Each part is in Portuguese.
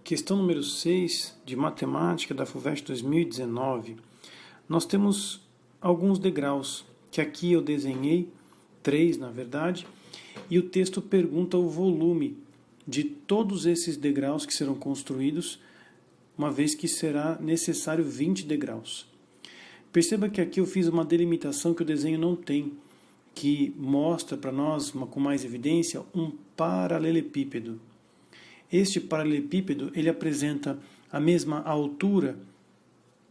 Questão número 6 de matemática da FUVEST 2019. Nós temos alguns degraus, que aqui eu desenhei, 3 na verdade, e o texto pergunta o volume de todos esses degraus que serão construídos, uma vez que será necessário 20 degraus. Perceba que aqui eu fiz uma delimitação que o desenho não tem, que mostra para nós, com mais evidência, um paralelepípedo. Este paralelepípedo ele apresenta a mesma altura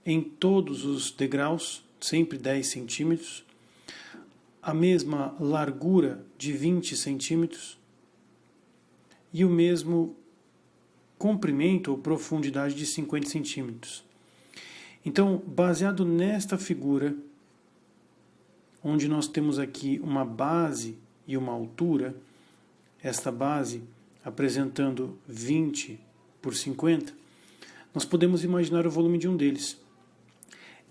em todos os degraus, sempre 10 centímetros, a mesma largura de 20 centímetros e o mesmo comprimento ou profundidade de 50 centímetros. Então, baseado nesta figura, onde nós temos aqui uma base e uma altura, esta base apresentando 20 por 50, nós podemos imaginar o volume de um deles.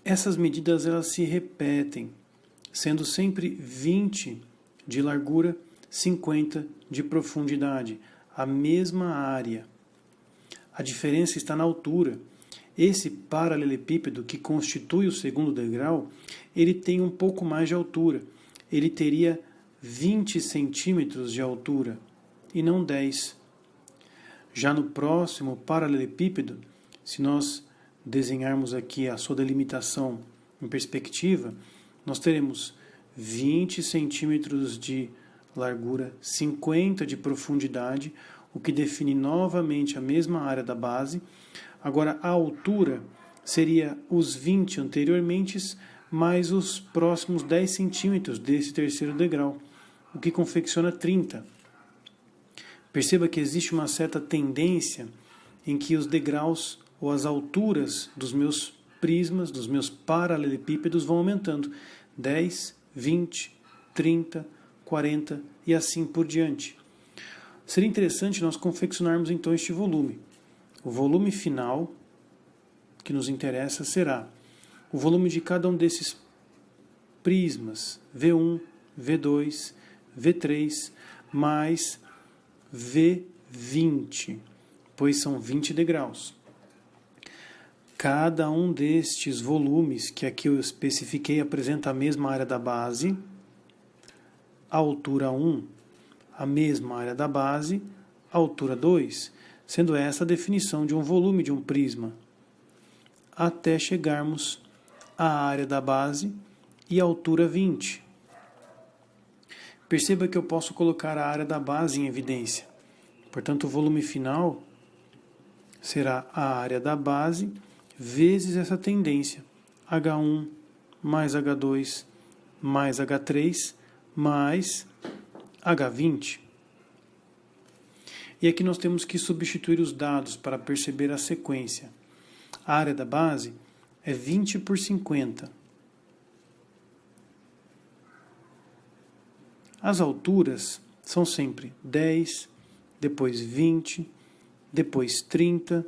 Essas medidas elas se repetem, sendo sempre 20 de largura, 50 de profundidade, a mesma área. A diferença está na altura. Esse paralelepípedo que constitui o segundo degrau, ele tem um pouco mais de altura. Ele teria 20 centímetros de altura e não 10. Já no próximo paralelepípedo, se nós desenharmos aqui a sua delimitação em perspectiva, nós teremos 20 centímetros de largura, 50 de profundidade, o que define novamente a mesma área da base. Agora, a altura seria os 20 anteriormente, mais os próximos 10 centímetros desse terceiro degrau, o que confecciona 30. Perceba que existe uma certa tendência em que os degraus ou as alturas dos meus prismas, dos meus paralelepípedos vão aumentando. 10, 20, 30, 40 e assim por diante. Seria interessante nós confeccionarmos então este volume. O volume final que nos interessa será o volume de cada um desses prismas, V1, V2, V3, mais V20, pois são 20 degraus. Cada um destes volumes, que aqui eu especifiquei, apresenta a mesma área da base, a altura 1, a mesma área da base, a altura 2, sendo essa a definição de um volume de um prisma, até chegarmos à área da base e a altura 20. Perceba que eu posso colocar a área da base em evidência. Portanto, o volume final será a área da base vezes essa tendência, H1 mais H2 mais H3 mais H20. E aqui nós temos que substituir os dados para perceber a sequência. A área da base é 20 por 50. As alturas são sempre 10, depois 20, depois 30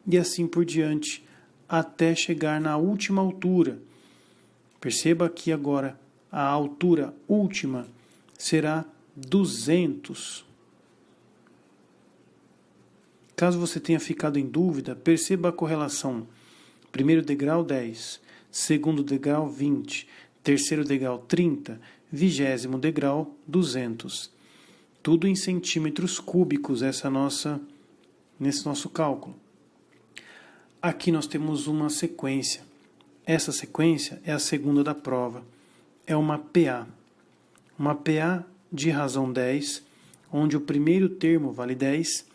e assim por diante, até chegar na última altura. Perceba que agora a altura última será 200. Caso você tenha ficado em dúvida, perceba a correlação. Primeiro degrau 10, segundo degrau 20, terceiro degrau 30, 20º degrau 200. Tudo em centímetros cúbicos nesse nosso cálculo. Aqui nós temos uma sequência. Essa sequência é a segunda da prova. É uma PA. Uma PA de razão 10, onde o primeiro termo vale 10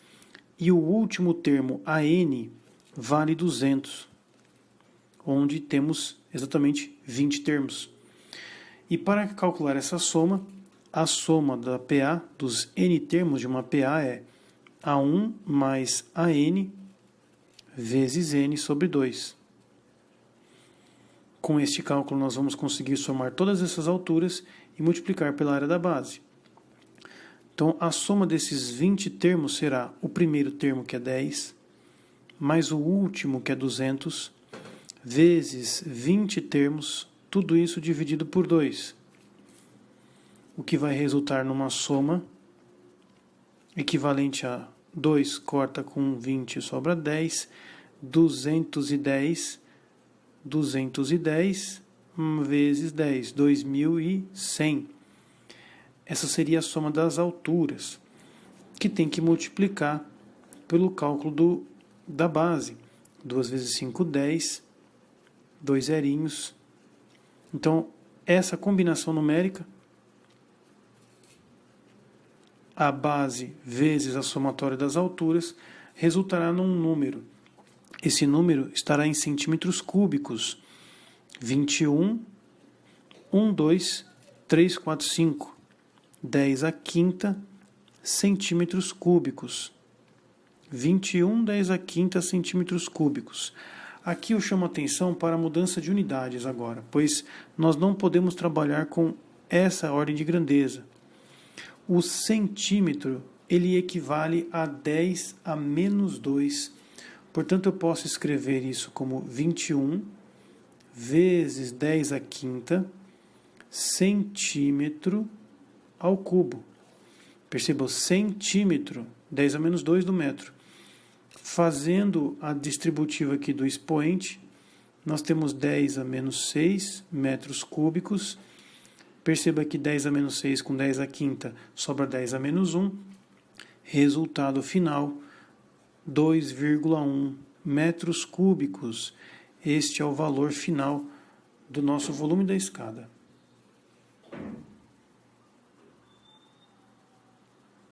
e o último termo, AN, vale 200, onde temos exatamente 20 termos. E para calcular essa soma, a soma da PA, dos N termos de uma PA é A1 mais AN vezes N sobre 2. Com este cálculo nós vamos conseguir somar todas essas alturas e multiplicar pela área da base. Então a soma desses 20 termos será o primeiro termo, que é 10, mais o último, que é 200, vezes 20 termos, tudo isso dividido por 2. O que vai resultar numa soma equivalente a 2 corta com 20, sobra 10. 210 vezes 10, 2.100. Essa seria a soma das alturas, que tem que multiplicar pelo cálculo da base. 2 vezes 5, 10, 2 zerinhos. Então, essa combinação numérica, a base vezes a somatória das alturas, resultará num número. Esse número estará em centímetros cúbicos. 21, 1, 2, 3, 4, 5. 10 a quinta centímetros cúbicos. 21, 10 a quinta centímetros cúbicos. Aqui eu chamo a atenção para a mudança de unidades agora, pois nós não podemos trabalhar com essa ordem de grandeza. O centímetro, ele equivale a 10 a menos 2. Portanto, eu posso escrever isso como 21 vezes 10 a quinta centímetro ao cubo. Perceba, o centímetro, 10 a menos 2 do metro. Fazendo a distributiva aqui do expoente, nós temos 10 a menos 6 metros cúbicos. Perceba que 10 a menos 6 com 10 a quinta sobra 10 a menos 1. Resultado final, 2,1 metros cúbicos. Este é o valor final do nosso volume da escada.